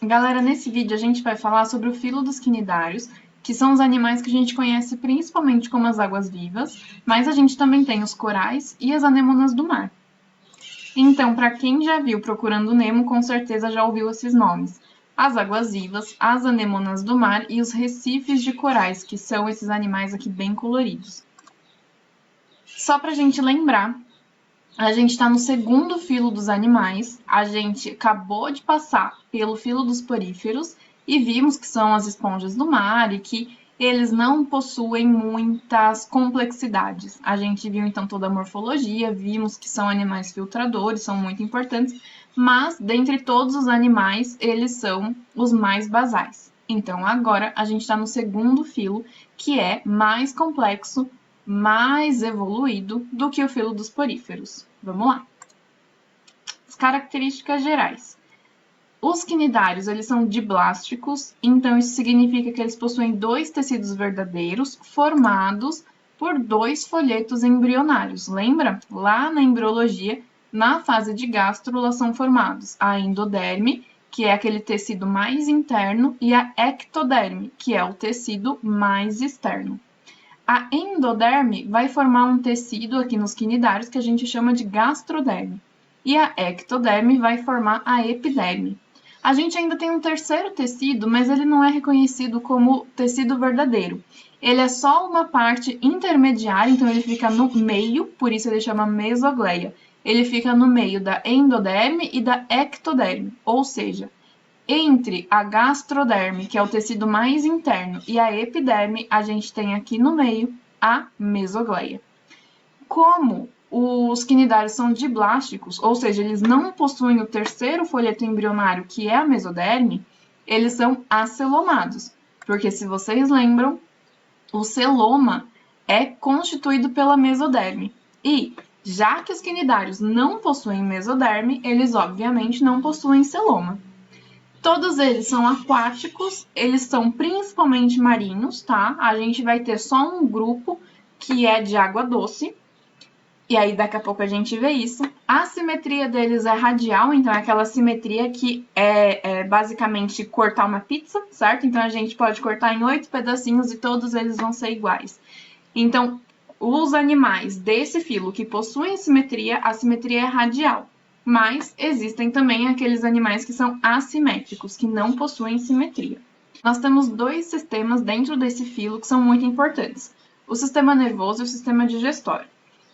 Galera, nesse vídeo a gente vai falar sobre o filo dos quinidários, que são os animais que a gente conhece principalmente como as águas-vivas, mas a gente também tem os corais e as anêmonas do mar. Então, para quem já viu Procurando Nemo, com certeza já ouviu esses nomes. As águas-vivas, as anêmonas do mar e os recifes de corais, que são esses animais aqui bem coloridos. Só para a gente lembrar, a gente está no segundo filo dos animais, a gente acabou de passar pelo filo dos poríferos e vimos que são as esponjas do mar e que eles não possuem muitas complexidades. A gente viu então toda a morfologia, vimos que são animais filtradores, são muito importantes, mas dentre todos os animais, eles são os mais basais. Então agora a gente está no segundo filo, que é mais complexo, mais evoluído do que o filo dos poríferos. Vamos lá. As características gerais. Os quinidários, eles são diblásticos, então isso significa que eles possuem dois tecidos verdadeiros formados por dois folhetos embrionários. Lembra? Lá na embriologia, na fase de gástrula, são formados a endoderme, que é aquele tecido mais interno, e a ectoderme, que é o tecido mais externo. A endoderme vai formar um tecido aqui nos quinidários que a gente chama de gastroderme. E a ectoderme vai formar a epiderme. A gente ainda tem um terceiro tecido, mas ele não é reconhecido como tecido verdadeiro. Ele é só uma parte intermediária, então ele fica no meio, por isso ele chama mesogleia. Ele fica no meio da endoderme e da ectoderme, ou seja, entre a gastroderme, que é o tecido mais interno, e a epiderme, a gente tem aqui no meio a mesogleia. Como os quinidários são diblásticos, ou seja, eles não possuem o terceiro folheto embrionário, que é a mesoderme, eles são acelomados, porque se vocês lembram, o celoma é constituído pela mesoderme. E, já que os quinidários não possuem mesoderme, eles obviamente não possuem celoma. Todos eles são aquáticos, eles são principalmente marinhos, tá? A gente vai ter só um grupo que é de água doce, e aí daqui a pouco a gente vê isso. A simetria deles é radial, então é aquela simetria que é basicamente cortar uma pizza, certo? Então a gente pode cortar em 8 pedacinhos e todos eles vão ser iguais. Então, os animais desse filo que possuem simetria, a simetria é radial. Mas existem também aqueles animais que são assimétricos, que não possuem simetria. Nós temos dois sistemas dentro desse filo que são muito importantes: o sistema nervoso e o sistema digestório.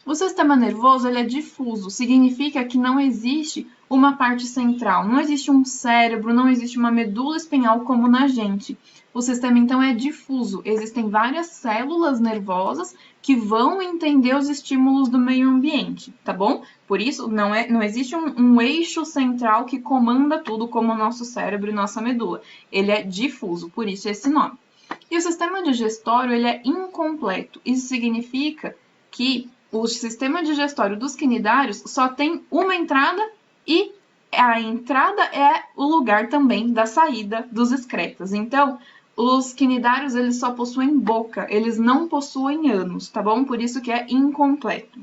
O sistema nervoso ele é difuso, significa que não existe uma parte central, não existe um cérebro, não existe uma medula espinhal como na gente. O sistema, então, é difuso. Existem várias células nervosas que vão entender os estímulos do meio ambiente, tá bom? Por isso, não existe um eixo central que comanda tudo como o nosso cérebro e nossa medula. Ele é difuso, por isso esse nome. E o sistema digestório, ele é incompleto. Isso significa que o sistema digestório dos quinidários só tem uma entrada e a entrada é o lugar também da saída dos excretas. Então, os quinidários, eles só possuem boca, eles não possuem ânus, tá bom? Por isso que é incompleto.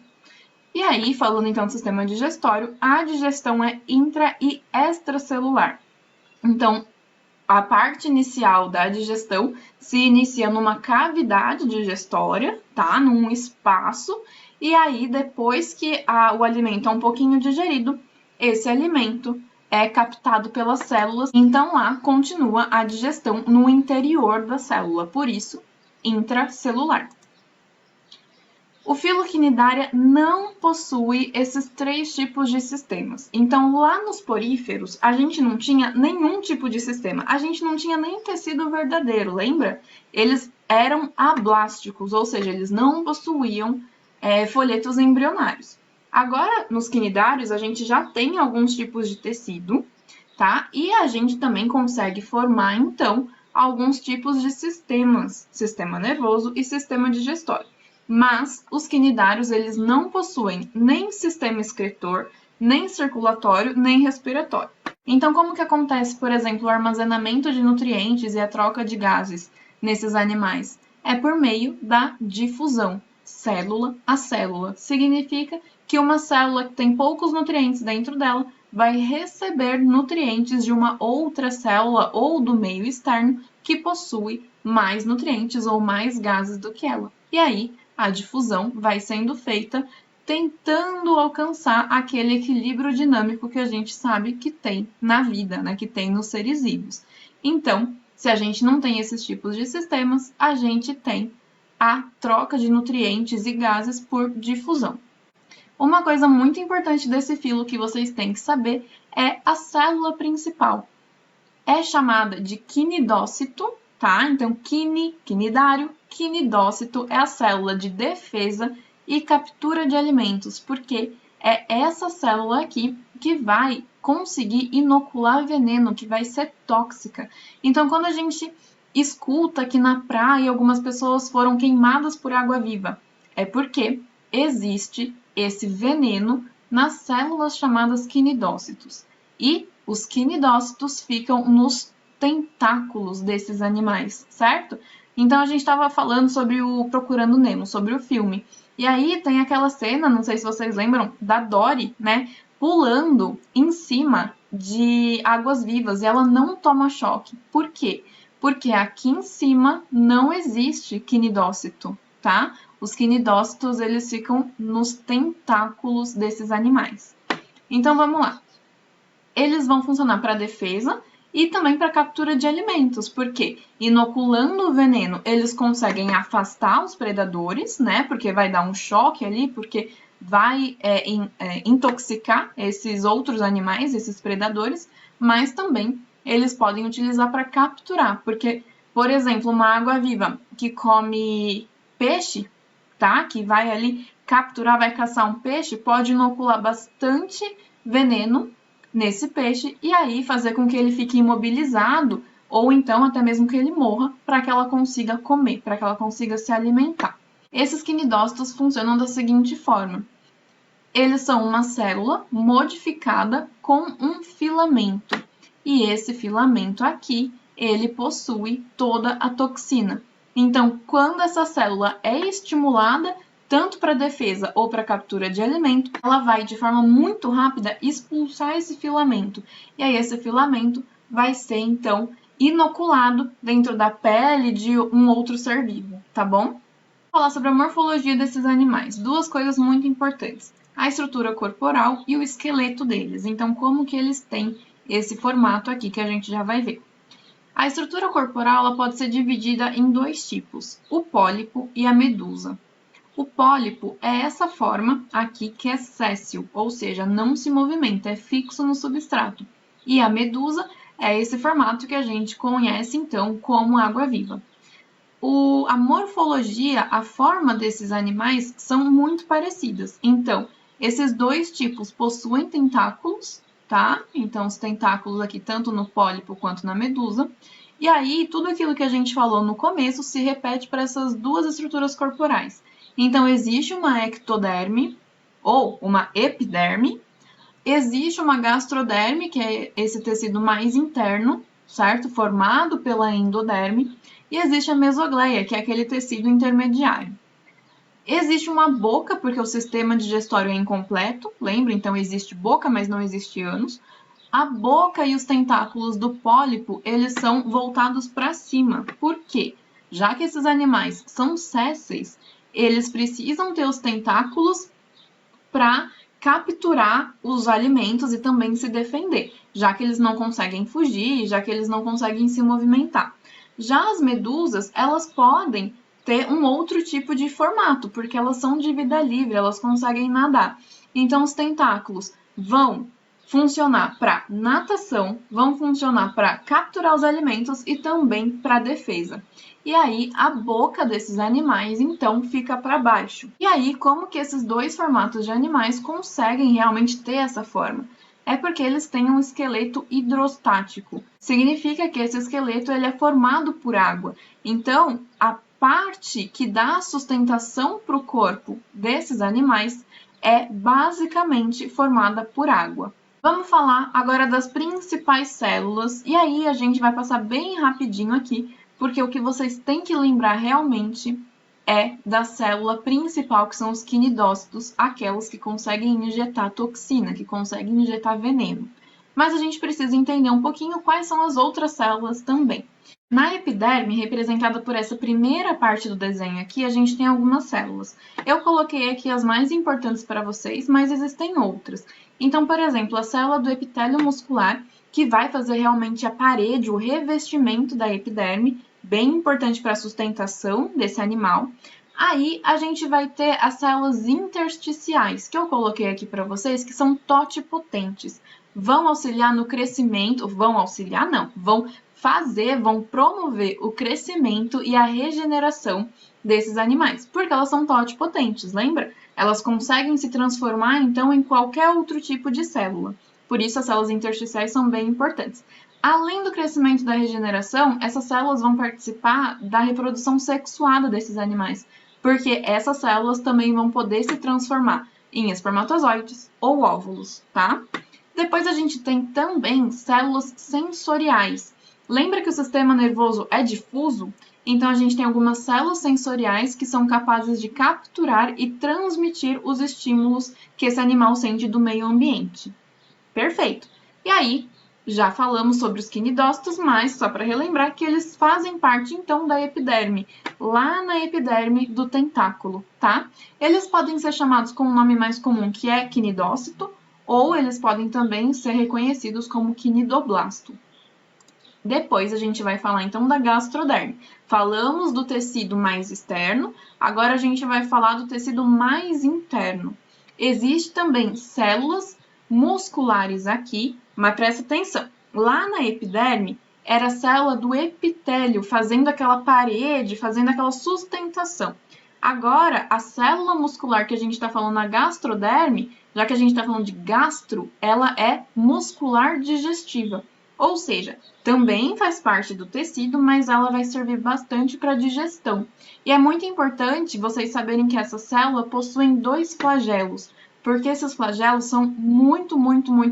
E aí, falando então do sistema digestório, a digestão é intra e extracelular. Então, a parte inicial da digestão se inicia numa cavidade digestória, tá? Num espaço, e aí depois que o alimento é um pouquinho digerido, esse alimento é captado pelas células, então lá continua a digestão no interior da célula, por isso, intracelular. O filo quinidária não possui esses três tipos de sistemas. Então, lá nos poríferos, a gente não tinha nenhum tipo de sistema. A gente não tinha nem tecido verdadeiro, lembra? Eles eram ablásticos, ou seja, eles não possuíam folhetos embrionários. Agora, nos quinidários, a gente já tem alguns tipos de tecido, tá? E a gente também consegue formar, então, alguns tipos de sistemas, sistema nervoso e sistema digestório. Mas os quinidários, eles não possuem nem sistema excretor, nem circulatório, nem respiratório. Então, como que acontece, por exemplo, o armazenamento de nutrientes e a troca de gases nesses animais? É por meio da difusão, célula a célula. Significa que uma célula que tem poucos nutrientes dentro dela vai receber nutrientes de uma outra célula ou do meio externo que possui mais nutrientes ou mais gases do que ela. E aí, a difusão vai sendo feita tentando alcançar aquele equilíbrio dinâmico que a gente sabe que tem na vida, né? Que tem nos seres vivos. Então, se a gente não tem esses tipos de sistemas, a gente tem a troca de nutrientes e gases por difusão. Uma coisa muito importante desse filo que vocês têm que saber é a célula principal. É chamada de quinidócito, tá? Então, quinidário, quinidócito é a célula de defesa e captura de alimentos, porque é essa célula aqui que vai conseguir inocular veneno, que vai ser tóxica. Então, quando a gente escuta que na praia algumas pessoas foram queimadas por água-viva, é porque existe esse veneno nas células chamadas quinidócitos. E os quinidócitos ficam nos tentáculos desses animais, certo? Então, a gente estava falando sobre o Procurando Nemo, sobre o filme. E aí tem aquela cena, não sei se vocês lembram, da Dory, né, pulando em cima de águas-vivas e ela não toma choque. Por quê? Porque aqui em cima não existe quinidócito, tá? Os quinidócitos, eles ficam nos tentáculos desses animais. Então, vamos lá. Eles vão funcionar para defesa e também para captura de alimentos, porque inoculando o veneno, eles conseguem afastar os predadores, né? Porque vai dar um choque ali, porque vai intoxicar esses outros animais, esses predadores, mas também eles podem utilizar para capturar, porque, por exemplo, uma água-viva que come peixe, tá? Que vai ali capturar, vai caçar um peixe, pode inocular bastante veneno nesse peixe e aí fazer com que ele fique imobilizado ou então até mesmo que ele morra para que ela consiga comer, para que ela consiga se alimentar. Esses quinidócitos funcionam da seguinte forma. Eles são uma célula modificada com um filamento. E esse filamento aqui, ele possui toda a toxina. Então, quando essa célula é estimulada, tanto para defesa ou para captura de alimento, ela vai de forma muito rápida expulsar esse filamento. E aí esse filamento vai ser então inoculado dentro da pele de um outro ser vivo, tá bom? Vou falar sobre a morfologia desses animais. Duas coisas muito importantes: a estrutura corporal e o esqueleto deles. Então, como que eles têm esse formato aqui que a gente já vai ver. A estrutura corporal ela pode ser dividida em dois tipos: o pólipo e a medusa. O pólipo é essa forma aqui que é séssil, ou seja, não se movimenta, é fixo no substrato. E a medusa é esse formato que a gente conhece, então, como água-viva. A morfologia, a forma desses animais são muito parecidas. Então, esses dois tipos possuem tentáculos, tá? Então, os tentáculos aqui, tanto no pólipo quanto na medusa. E aí, tudo aquilo que a gente falou no começo se repete para essas duas estruturas corporais. Então, existe uma ectoderme ou uma epiderme, existe uma gastroderme, que é esse tecido mais interno, certo? Formado pela endoderme, e existe a mesogleia, que é aquele tecido intermediário. Existe uma boca, porque o sistema digestório é incompleto, lembra? Então, existe boca, mas não existe ânus. A boca e os tentáculos do pólipo, eles são voltados para cima. Por quê? Já que esses animais são sésseis, eles precisam ter os tentáculos para capturar os alimentos e também se defender, já que eles não conseguem fugir, já que eles não conseguem se movimentar. Já as medusas, elas podem ter um outro tipo de formato, porque elas são de vida livre, elas conseguem nadar. Então, os tentáculos vão funcionar para natação, vão funcionar para capturar os alimentos e também para defesa. E aí, a boca desses animais, então, fica para baixo. E aí, como que esses dois formatos de animais conseguem realmente ter essa forma? É porque eles têm um esqueleto hidrostático. Significa que esse esqueleto ele é formado por água. Então, a parte que dá sustentação para o corpo desses animais é basicamente formada por água. Vamos falar agora das principais células, e aí a gente vai passar bem rapidinho aqui, porque o que vocês têm que lembrar realmente é da célula principal, que são os quinidócitos, aquelas que conseguem injetar toxina, que conseguem injetar veneno. Mas a gente precisa entender um pouquinho quais são as outras células também. Na epiderme, representada por essa primeira parte do desenho aqui, a gente tem algumas células. Eu coloquei aqui as mais importantes para vocês, mas existem outras. Então, por exemplo, a célula do epitélio muscular, que vai fazer realmente a parede, o revestimento da epiderme, bem importante para a sustentação desse animal. Aí a gente vai ter as células intersticiais, que eu coloquei aqui para vocês, que são totipotentes. Vão auxiliar no crescimento, vão promover o crescimento e a regeneração desses animais, porque elas são totipotentes, lembra? Elas conseguem se transformar, então, em qualquer outro tipo de célula. Por isso, as células intersticiais são bem importantes. Além do crescimento e da regeneração, essas células vão participar da reprodução sexuada desses animais, porque essas células também vão poder se transformar em espermatozoides ou óvulos, tá? Depois a gente tem também células sensoriais. Lembra que o sistema nervoso é difuso? Então a gente tem algumas células sensoriais que são capazes de capturar e transmitir os estímulos que esse animal sente do meio ambiente. Perfeito! E aí, já falamos sobre os quinidócitos, mas só para relembrar que eles fazem parte, então, da epiderme, lá na epiderme do tentáculo, tá? Eles podem ser chamados com um nome mais comum, que é quinidócito, ou eles podem também ser reconhecidos como quinidoblasto. Depois a gente vai falar, então, da gastroderme. Falamos do tecido mais externo, agora a gente vai falar do tecido mais interno. Existem também células musculares aqui, mas presta atenção, lá na epiderme era a célula do epitélio fazendo aquela parede, fazendo aquela sustentação. Agora, a célula muscular que a gente está falando na gastroderme, já que a gente está falando de gastro, ela é muscular digestiva, ou seja, também faz parte do tecido, mas ela vai servir bastante para digestão. E é muito importante vocês saberem que essa célula possui 2 flagelos, porque esses flagelos são muito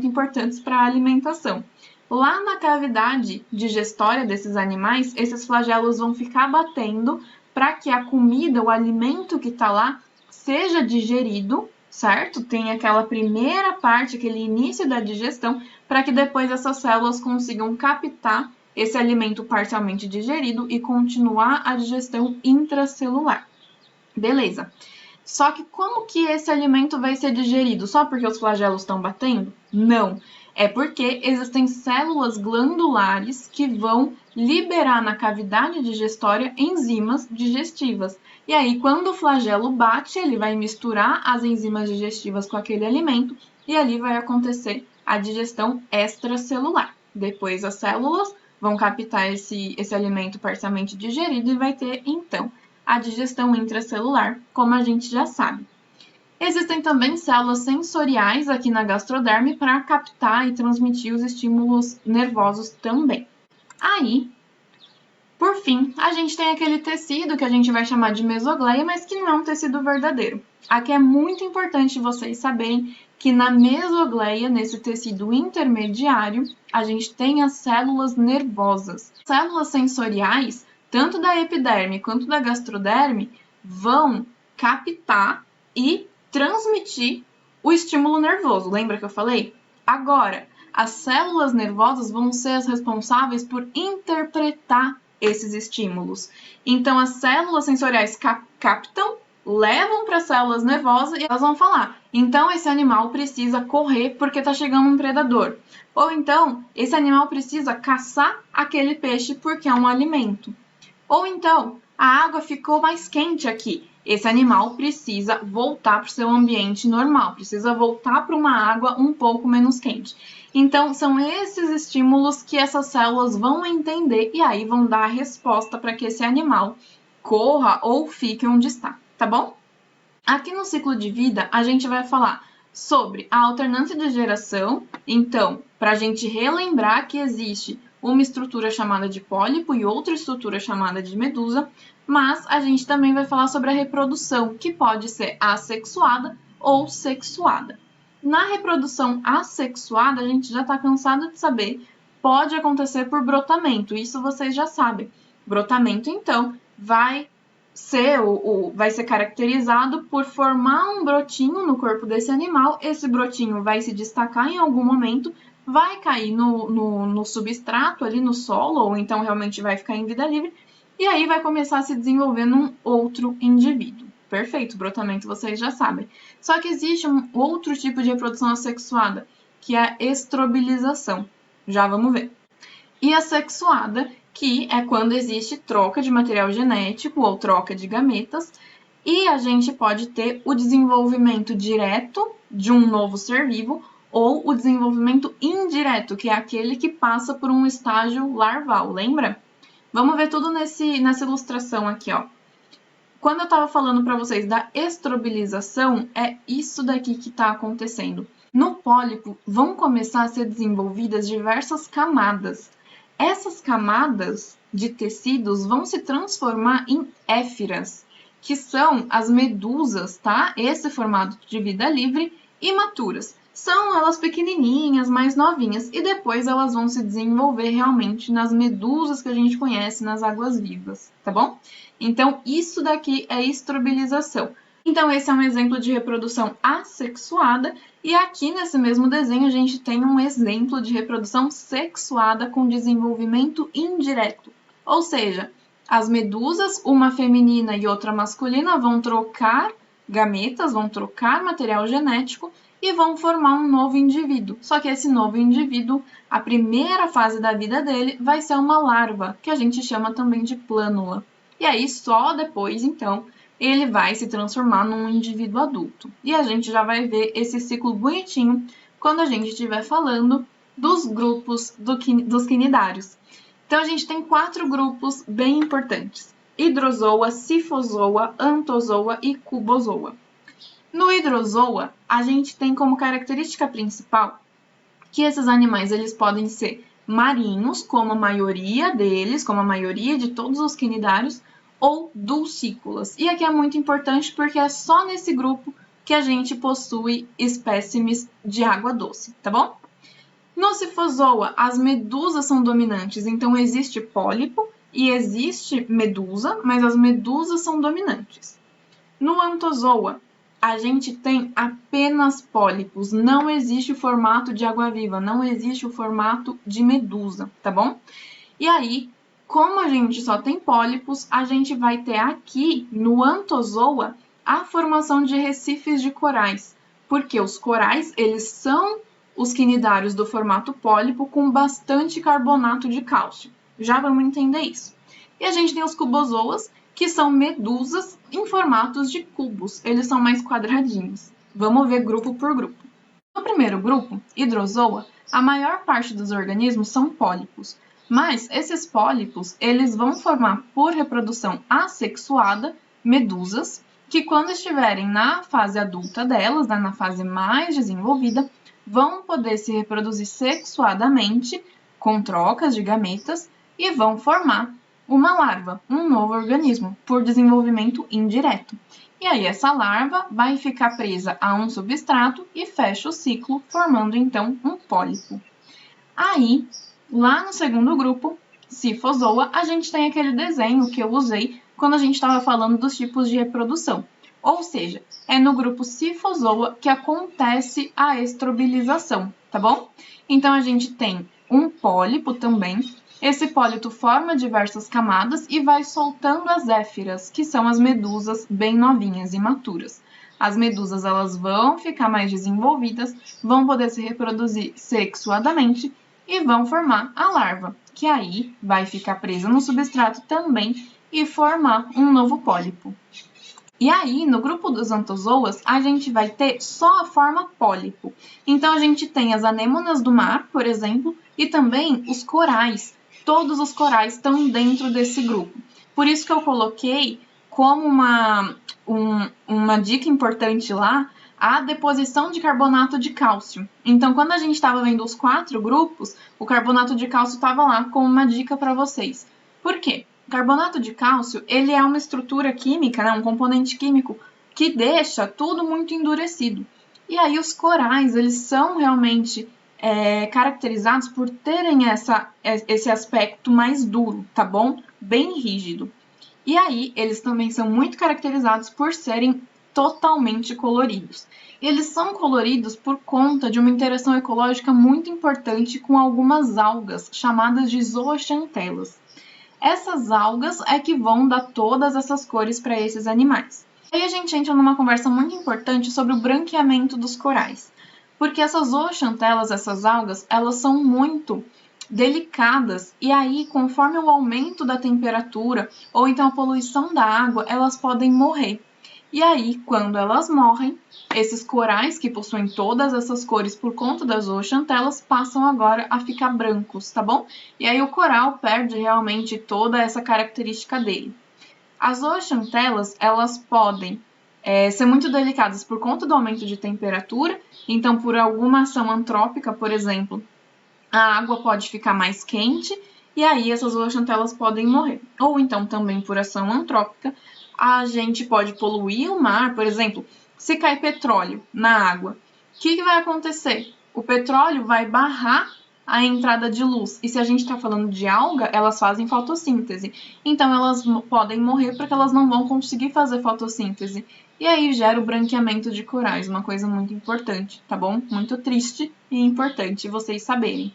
importantes para a alimentação. Lá na cavidade digestória desses animais, esses flagelos vão ficar batendo para que a comida, o alimento que está lá, seja digerido, certo? Tem aquela primeira parte, aquele início da digestão, para que depois essas células consigam captar esse alimento parcialmente digerido e continuar a digestão intracelular. Beleza. Só que como que esse alimento vai ser digerido? Só porque os flagelos estão batendo? Não. É porque existem células glandulares que vão liberar na cavidade digestória enzimas digestivas. E aí, quando o flagelo bate, ele vai misturar as enzimas digestivas com aquele alimento e ali vai acontecer a digestão extracelular. Depois, as células vão captar esse alimento parcialmente digerido e vai ter, então, a digestão intracelular, como a gente já sabe. Existem também células sensoriais aqui na gastroderme para captar e transmitir os estímulos nervosos também. Aí, por fim, a gente tem aquele tecido que a gente vai chamar de mesogleia, mas que não é um tecido verdadeiro. Aqui é muito importante vocês saberem que na mesogleia, nesse tecido intermediário, a gente tem as células nervosas. Células sensoriais, tanto da epiderme quanto da gastroderme, vão captar e transmitir o estímulo nervoso. Lembra que eu falei? Agora, as células nervosas vão ser as responsáveis por interpretar esses estímulos. Então, as células sensoriais captam, levam para as células nervosas e elas vão falar: então esse animal precisa correr porque está chegando um predador. Ou então, esse animal precisa caçar aquele peixe porque é um alimento. Ou então, a água ficou mais quente aqui. Esse animal precisa voltar para o seu ambiente normal, precisa voltar para uma água um pouco menos quente. Então, são esses estímulos que essas células vão entender e aí vão dar a resposta para que esse animal corra ou fique onde está, tá bom? Aqui no ciclo de vida, a gente vai falar sobre a alternância de geração. Então, para a gente relembrar que existe uma estrutura chamada de pólipo e outra estrutura chamada de medusa, mas a gente também vai falar sobre a reprodução, que pode ser assexuada ou sexuada. Na reprodução assexuada, a gente já está cansado de saber, pode acontecer por brotamento, isso vocês já sabem. Brotamento, então, vai vai ser caracterizado por formar um brotinho no corpo desse animal. Esse brotinho vai se destacar em algum momento, vai cair no substrato ali no solo, ou então realmente vai ficar em vida livre, e aí vai começar a se desenvolver num outro indivíduo. Perfeito, brotamento vocês já sabem. Só que existe um outro tipo de reprodução assexuada, que é a estrobilização. Já vamos ver. E a sexuada, que é quando existe troca de material genético ou troca de gametas, e a gente pode ter o desenvolvimento direto de um novo ser vivo ou o desenvolvimento indireto, que é aquele que passa por um estágio larval, lembra? Vamos ver tudo nessa ilustração aqui, ó. Quando eu estava falando para vocês da estrobilização, é isso daqui que está acontecendo. No pólipo, vão começar a ser desenvolvidas diversas camadas. Essas camadas de tecidos vão se transformar em éfiras, que são as medusas, tá? Esse formato de vida livre, imaturas. São elas pequenininhas, mais novinhas, e depois elas vão se desenvolver realmente nas medusas que a gente conhece nas águas vivas, tá bom? Então, isso daqui é estrobilização. Então, esse é um exemplo de reprodução assexuada, e aqui nesse mesmo desenho a gente tem um exemplo de reprodução sexuada com desenvolvimento indireto. Ou seja, as medusas, uma feminina e outra masculina, vão trocar gametas, vão trocar material genético e vão formar um novo indivíduo. Só que esse novo indivíduo, a primeira fase da vida dele vai ser uma larva, que a gente chama também de plânula. E aí, só depois, então, ele vai se transformar num indivíduo adulto. E a gente já vai ver esse ciclo bonitinho quando a gente estiver falando dos grupos dos quinidários. Então, a gente tem 4 grupos bem importantes: hidrozoa, cifozoa, antozoa e cubozoa. No hidrozoa, a gente tem como característica principal que esses animais eles podem ser marinhos, como a maioria deles, como a maioria de todos os quinidários, ou dulcícolas. E aqui é muito importante porque é só nesse grupo que a gente possui espécimes de água doce, tá bom? No cifozoa, as medusas são dominantes, então existe pólipo e existe medusa, mas as medusas são dominantes. No antozoa, a gente tem apenas pólipos, não existe o formato de água-viva, não existe o formato de medusa, tá bom? E aí, como a gente só tem pólipos, a gente vai ter aqui, no antozoa, a formação de recifes de corais, porque os corais, eles são os quinidários do formato pólipo com bastante carbonato de cálcio. Já vamos entender isso. E a gente tem os cubozoas, que são medusas em formatos de cubos, eles são mais quadradinhos. Vamos ver grupo por grupo. No primeiro grupo, hidrozoa, a maior parte dos organismos são pólipos, mas esses pólipos, eles vão formar por reprodução assexuada medusas, que quando estiverem na fase adulta delas, né, na fase mais desenvolvida, vão poder se reproduzir sexuadamente, com trocas de gametas, e vão formar uma larva, um novo organismo, por desenvolvimento indireto. E aí essa larva vai ficar presa a um substrato e fecha o ciclo, formando então um pólipo. Aí, lá no segundo grupo, cifozoa, a gente tem aquele desenho que eu usei quando a gente estava falando dos tipos de reprodução. Ou seja, é no grupo cifozoa que acontece a estrobilização, tá bom? Então, a gente tem um pólipo também. Esse pólipo forma diversas camadas e vai soltando as éfiras, que são as medusas bem novinhas, imaturas. As medusas elas vão ficar mais desenvolvidas, vão poder se reproduzir sexuadamente e vão formar a larva, que aí vai ficar presa no substrato também e formar um novo pólipo. E aí, no grupo dos antozoas, a gente vai ter só a forma pólipo. Então, a gente tem as anêmonas do mar, por exemplo, e também os corais. Todos os corais estão dentro desse grupo. Por isso que eu coloquei como uma dica importante lá a deposição de carbonato de cálcio. Então, quando a gente estava vendo os 4 grupos, o carbonato de cálcio estava lá como uma dica para vocês. Por quê? O carbonato de cálcio, ele é uma estrutura química, né, um componente químico que deixa tudo muito endurecido. E aí os corais, eles são realmente caracterizados por terem esse aspecto mais duro, tá bom? Bem rígido. E aí, eles também são muito caracterizados por serem totalmente coloridos. Eles são coloridos por conta de uma interação ecológica muito importante com algumas algas, chamadas de zooxantelas. Essas algas é que vão dar todas essas cores para esses animais. Aí a gente entra numa conversa muito importante sobre o branqueamento dos corais. Porque essas zooxantelas, essas algas, elas são muito delicadas e aí, conforme o aumento da temperatura ou então a poluição da água, elas podem morrer. E aí, quando elas morrem, esses corais que possuem todas essas cores por conta das zooxantelas passam agora a ficar brancos, tá bom? E aí o coral perde realmente toda essa característica dele. As zooxantelas, elas podem ser muito delicadas por conta do aumento de temperatura, então por alguma ação antrópica, por exemplo, a água pode ficar mais quente e aí essas zooxantelas podem morrer. Ou então também por ação antrópica, a gente pode poluir o mar, por exemplo, se cai petróleo na água, o que vai acontecer? O petróleo vai barrar a entrada de luz. E se a gente está falando de alga, elas fazem fotossíntese. Então, elas podem morrer porque elas não vão conseguir fazer fotossíntese. E aí gera o branqueamento de corais, uma coisa muito importante, tá bom? Muito triste e importante vocês saberem.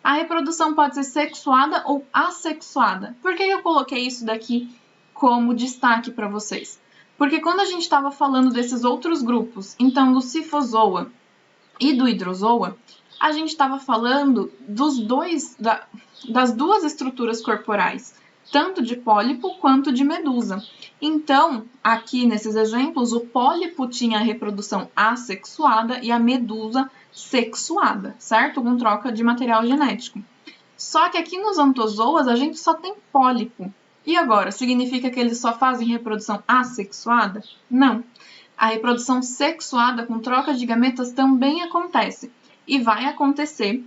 A reprodução pode ser sexuada ou assexuada. Por que eu coloquei isso daqui como destaque para vocês? Porque quando a gente estava falando desses outros grupos, então do Scyphozoa e do Hydrozoa, a gente estava falando das duas estruturas corporais, tanto de pólipo quanto de medusa. Então, aqui nesses exemplos, o pólipo tinha a reprodução assexuada e a medusa sexuada, certo? Com troca de material genético. Só que aqui nos antozoas a gente só tem pólipo. E agora, significa que eles só fazem reprodução assexuada? Não. A reprodução sexuada com troca de gametas também acontece. E vai acontecer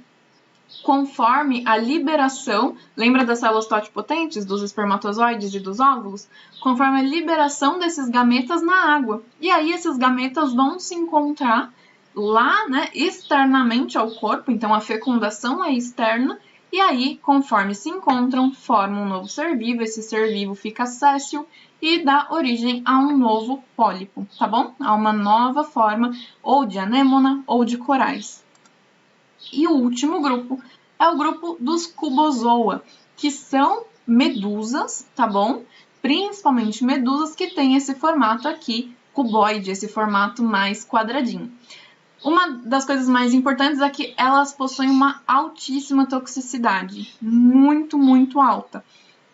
conforme a liberação, lembra das células totipotentes, dos espermatozoides e dos óvulos? Conforme a liberação desses gametas na água. E aí esses gametas vão se encontrar lá, né, externamente ao corpo, então a fecundação é externa, e aí, conforme se encontram, formam um novo ser vivo, esse ser vivo fica séssil e dá origem a um novo pólipo, tá bom? A uma nova forma ou de anêmona ou de corais. E o último grupo é o grupo dos cubozoa, que são medusas, tá bom? Principalmente medusas que têm esse formato aqui, cuboide, esse formato mais quadradinho. Uma das coisas mais importantes é que elas possuem uma altíssima toxicidade, muito, muito alta.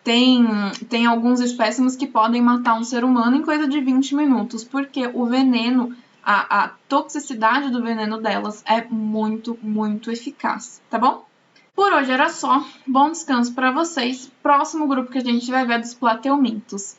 Tem alguns espécimes que podem matar um ser humano em coisa de 20 minutos, porque o veneno, a toxicidade do veneno delas é muito, muito eficaz, tá bom? Por hoje era só. Bom descanso para vocês. Próximo grupo que a gente vai ver é dos plateumintos.